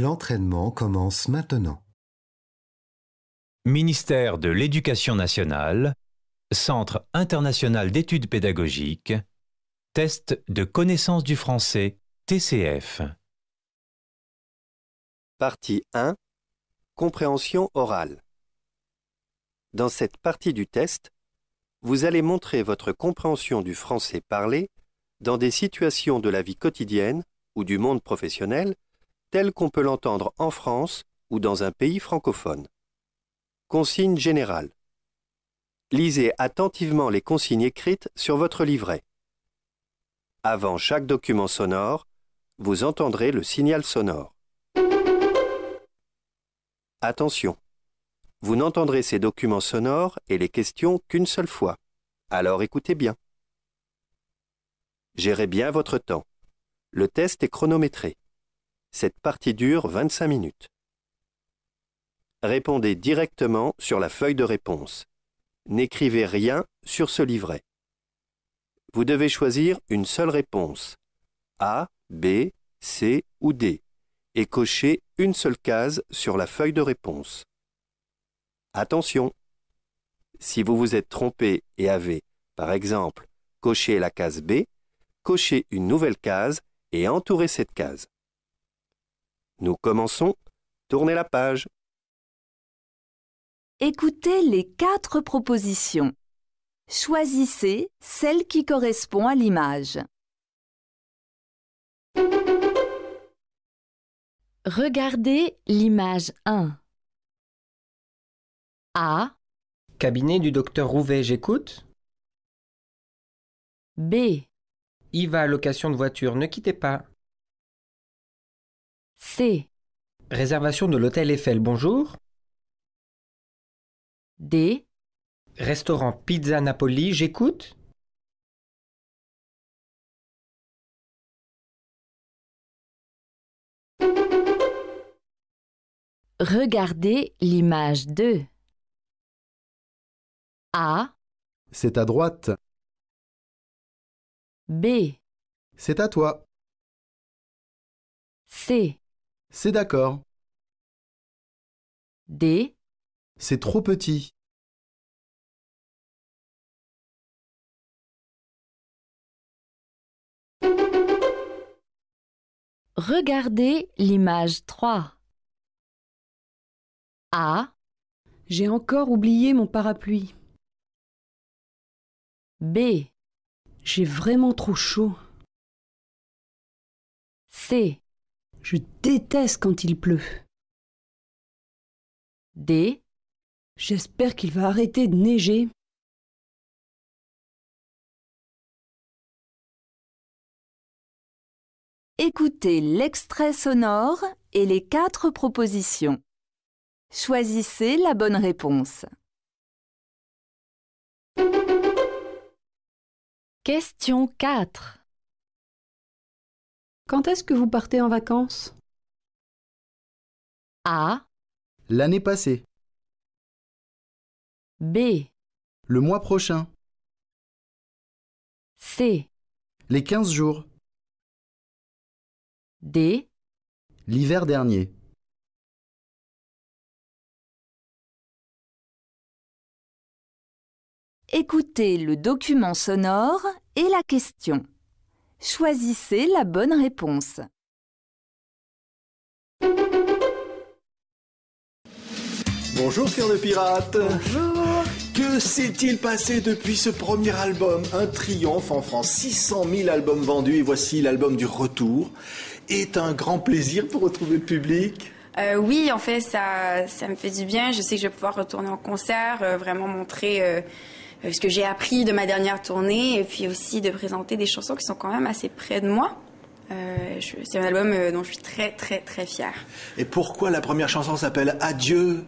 L'entraînement commence maintenant. Ministère de l'Éducation nationale, Centre international d'études pédagogiques, test de connaissance du français, TCF. Partie 1. Compréhension orale. Dans cette partie du test, vous allez montrer votre compréhension du français parlé dans des situations de la vie quotidienne ou du monde professionnel telles qu'on peut l'entendre en France ou dans un pays francophone. Consigne générale. Lisez attentivement les consignes écrites sur votre livret. Avant chaque document sonore, vous entendrez le signal sonore. Attention, vous n'entendrez ces documents sonores et les questions qu'une seule fois. Alors écoutez bien. Gérez bien votre temps. Le test est chronométré. Cette partie dure 25 minutes. Répondez directement sur la feuille de réponse. N'écrivez rien sur ce livret. Vous devez choisir une seule réponse, A, B, C ou D, et cocher une seule case sur la feuille de réponse. Attention! Si vous vous êtes trompé et avez, par exemple, coché la case B, cochez une nouvelle case et entourez cette case. Nous commençons. Tournez la page. Écoutez les 4 propositions. Choisissez celle qui correspond à l'image. Regardez l'image 1. A, Cabinet du docteur Rouvet, j'écoute. B, Yva, location de voiture, ne quittez pas. C, Réservation de l'hôtel Eiffel, bonjour. D, Restaurant Pizza Napoli, j'écoute. regardez l'image 2. A, C'est à droite. B, C'est à toi. C, C'est d'accord. D, C'est trop petit. regardez l'image 3. A, J'ai encore oublié mon parapluie. B, J'ai vraiment trop chaud. C, Je déteste quand il pleut. D, J'espère qu'il va arrêter de neiger. écoutez l'extrait sonore et les 4 propositions. Choisissez la bonne réponse. Question 4. Quand est-ce que vous partez en vacances? A, L'année passée. B, Le mois prochain. C, Les 15 jours. D, L'hiver dernier. écoutez le document sonore et la question. Choisissez la bonne réponse. Bonjour Cœur de Pirate. Bonjour. Que s'est-il passé depuis ce premier album? Un triomphe en France, 600 000 albums vendus et voici l'album du retour. Est un grand plaisir pour retrouver le public. Oui, en fait, ça me fait du bien. Je sais que je vais pouvoir retourner en concert, vraiment montrer ce que j'ai appris de ma dernière tournée et puis aussi de présenter des chansons qui sont quand même assez près de moi. C'est un album dont je suis très, très, très fière. Et pourquoi la première chanson s'appelle Adieu?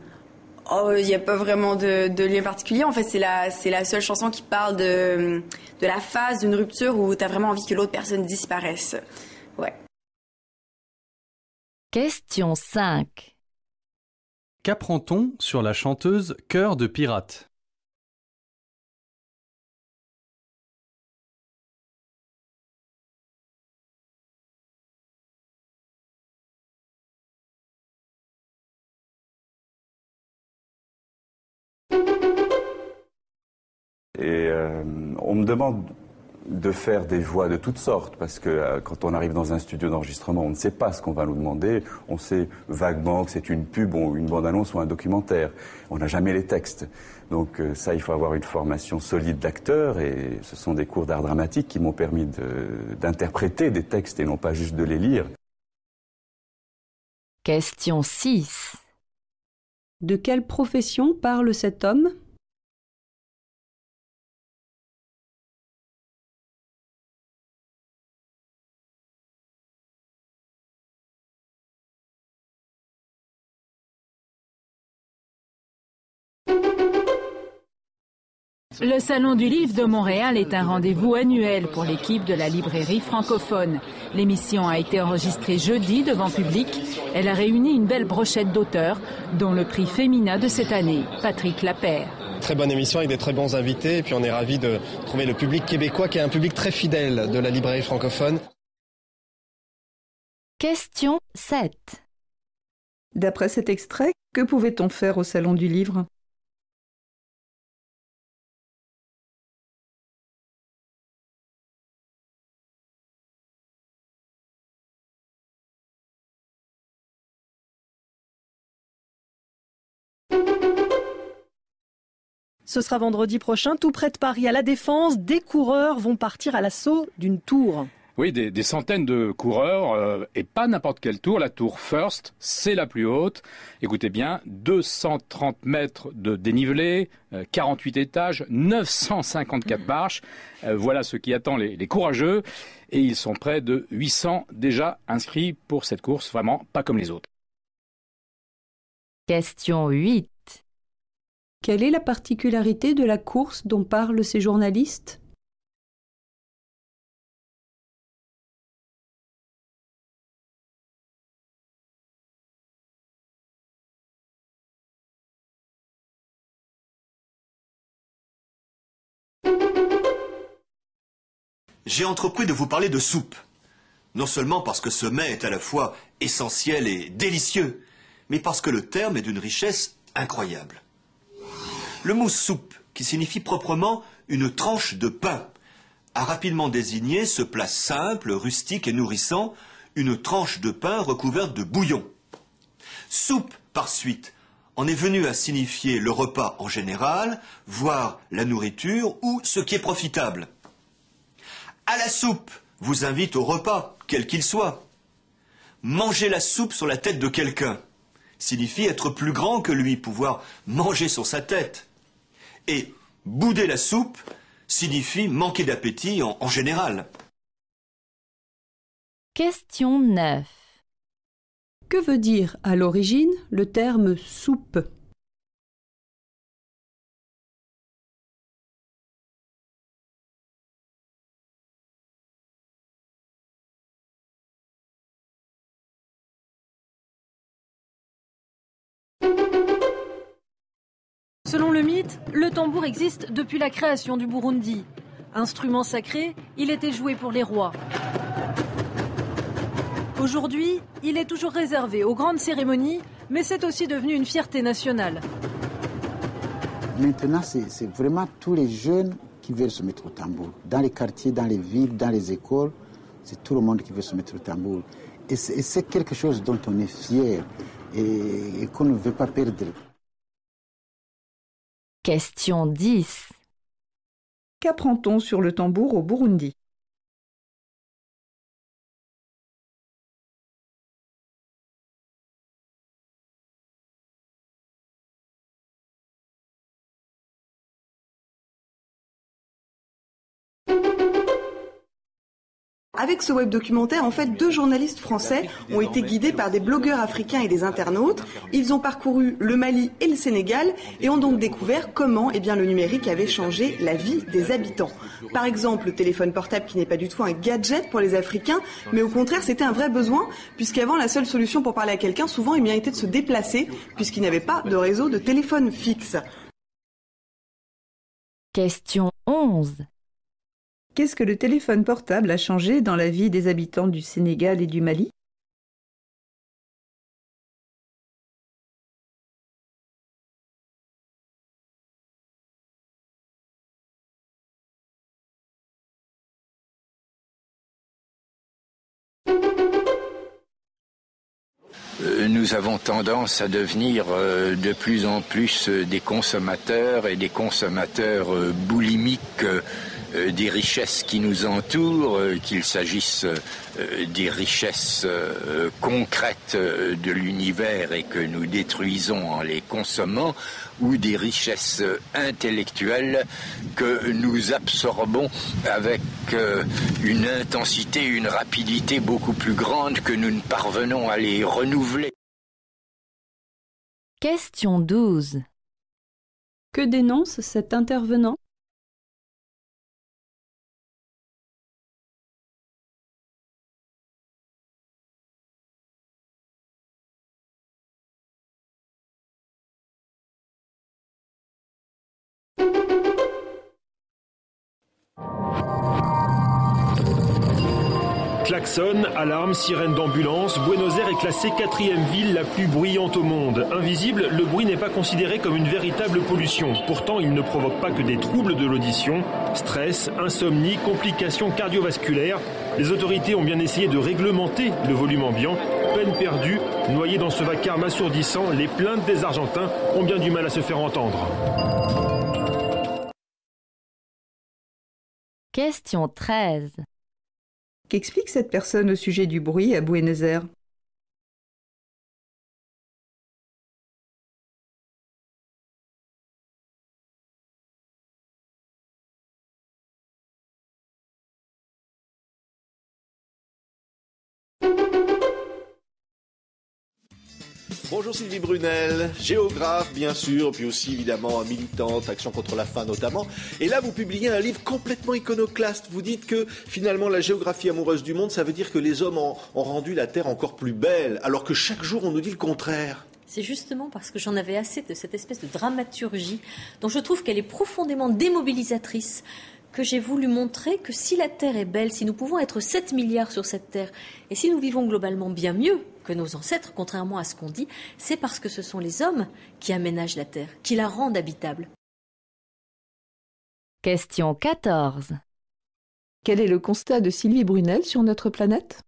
Oh, il n'y a pas vraiment de lien particulier. En fait, c'est la seule chanson qui parle de la phase d'une rupture où tu as vraiment envie que l'autre personne disparaisse. Ouais. Question 5. Qu'apprend-on sur la chanteuse Cœur de Pirate? Et on me demande de faire des voix de toutes sortes, parce que quand on arrive dans un studio d'enregistrement, on ne sait pas ce qu'on va nous demander. On sait vaguement que c'est une pub ou une bande-annonce ou un documentaire. On n'a jamais les textes. Donc ça, il faut avoir une formation solide d'acteur, et ce sont des cours d'art dramatique qui m'ont permis d'interpréter des textes et non pas juste de les lire. Question 6. De quelle profession parle cet homme? Le Salon du Livre de Montréal est un rendez-vous annuel pour l'équipe de la librairie francophone. L'émission a été enregistrée jeudi devant public. Elle a réuni une belle brochette d'auteurs, dont le prix Femina de cette année, Patrick Lapeyre. Très bonne émission avec des très bons invités, et puis on est ravis de trouver le public québécois qui est un public très fidèle de la librairie francophone. Question 7. D'après cet extrait, que pouvait-on faire au Salon du Livre? Ce sera vendredi prochain, tout près de Paris, à La Défense. Des coureurs vont partir à l'assaut d'une tour. Oui, des centaines de coureurs, et pas n'importe quelle tour. La tour First, c'est la plus haute. Écoutez bien, 230 mètres de dénivelé, 48 étages, 954 marches. Voilà ce qui attend les courageux. Et ils sont près de 800 déjà inscrits pour cette course, vraiment pas comme les autres. Question 8. Quelle est la particularité de la course dont parlent ces journalistes? J'ai entrepris de vous parler de soupe. Non seulement parce que ce mets est à la fois essentiel et délicieux, mais parce que le terme est d'une richesse incroyable. Le mot soupe, qui signifie proprement une tranche de pain, a rapidement désigné ce plat simple, rustique et nourrissant, une tranche de pain recouverte de bouillon. Soupe, par suite, en est venu à signifier le repas en général, voire la nourriture ou ce qui est profitable. À la soupe vous invite au repas, quel qu'il soit. Manger la soupe sur la tête de quelqu'un signifie être plus grand que lui, pouvoir manger sur sa tête. Et bouder la soupe signifie manquer d'appétit en général. Question 9. Que veut dire à l'origine le terme soupe? Selon le mythe, le tambour existe depuis la création du Burundi. Instrument sacré, il était joué pour les rois. Aujourd'hui, il est toujours réservé aux grandes cérémonies, mais c'est aussi devenu une fierté nationale. Maintenant, c'est vraiment tous les jeunes qui veulent se mettre au tambour. Dans les quartiers, dans les villes, dans les écoles, c'est tout le monde qui veut se mettre au tambour. Et c'est quelque chose dont on est fier et qu'on ne veut pas perdre. Question 10. Qu'apprend-on sur le tambour au Burundi? Avec ce web documentaire, en fait, 2 journalistes français ont été guidés par des blogueurs africains et des internautes. Ils ont parcouru le Mali et le Sénégal et ont donc découvert comment le numérique avait changé la vie des habitants. Par exemple, le téléphone portable qui n'est pas du tout un gadget pour les Africains, mais au contraire, c'était un vrai besoin, puisqu'avant, la seule solution pour parler à quelqu'un, souvent, était de se déplacer, puisqu'il n'y avait pas de réseau de téléphone fixe. Question 11. Qu'est-ce que le téléphone portable a changé dans la vie des habitants du Sénégal et du Mali? nous avons tendance à devenir de plus en plus des consommateurs et des consommateurs boulimiques des richesses qui nous entourent, qu'il s'agisse des richesses concrètes de l'univers et que nous détruisons en les consommant, ou des richesses intellectuelles que nous absorbons avec une intensité, une rapidité beaucoup plus grande que nous ne parvenons à les renouveler. Question 12. Que dénonce cet intervenant? Klaxon, alarme, sirène d'ambulance, Buenos Aires est classée 4e ville la plus bruyante au monde. Invisible, le bruit n'est pas considéré comme une véritable pollution. Pourtant, il ne provoque pas que des troubles de l'audition, stress, insomnie, complications cardiovasculaires. Les autorités ont bien essayé de réglementer le volume ambiant. Peine perdue, noyés dans ce vacarme assourdissant, les plaintes des Argentins ont bien du mal à se faire entendre. Question 13. Qu'explique cette personne au sujet du bruit à Buenos Aires? Bonjour Sylvie Brunel, géographe bien sûr, puis aussi évidemment militante, Action contre la faim notamment. Et là vous publiez un livre complètement iconoclaste. Vous dites que finalement la géographie amoureuse du monde, ça veut dire que les hommes ont rendu la Terre encore plus belle, alors que chaque jour on nous dit le contraire. C'est justement parce que j'en avais assez de cette espèce de dramaturgie dont je trouve qu'elle est profondément démobilisatrice, que j'ai voulu montrer que si la Terre est belle, si nous pouvons être 7 milliards sur cette Terre, et si nous vivons globalement bien mieux que nos ancêtres, contrairement à ce qu'on dit, c'est parce que ce sont les hommes qui aménagent la Terre, qui la rendent habitable. Question 14. Quel est le constat de Sylvie Brunel sur notre planète?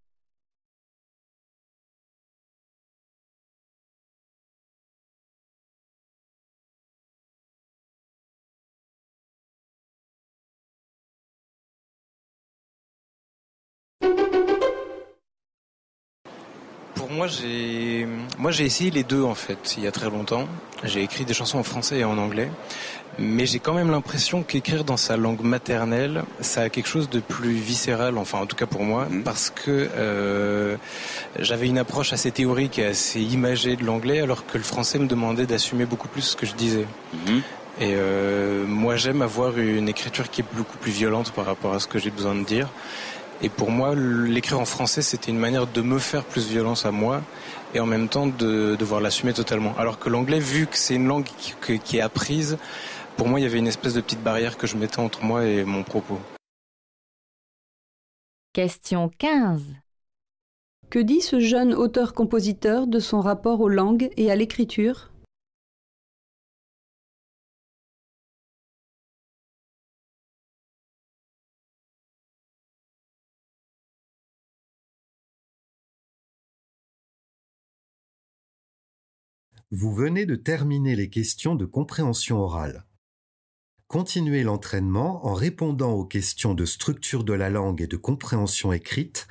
Moi j'ai essayé les deux en fait, il y a très longtemps. J'ai écrit des chansons en français et en anglais, mais j'ai quand même l'impression qu'écrire dans sa langue maternelle, ça a quelque chose de plus viscéral, enfin en tout cas pour moi, parce que j'avais une approche assez théorique et assez imagée de l'anglais, alors que le français me demandait d'assumer beaucoup plus ce que je disais. Et moi j'aime avoir une écriture qui est beaucoup plus violente par rapport à ce que j'ai besoin de dire. Et pour moi, l'écrire en français, c'était une manière de me faire plus violence à moi et en même temps de devoir l'assumer totalement. Alors que l'anglais, vu que c'est une langue qui est apprise, pour moi, il y avait une espèce de petite barrière que je mettais entre moi et mon propos. Question 15. Que dit ce jeune auteur-compositeur de son rapport aux langues et à l'écriture? Vous venez de terminer les questions de compréhension orale. Continuez l'entraînement en répondant aux questions de structure de la langue et de compréhension écrite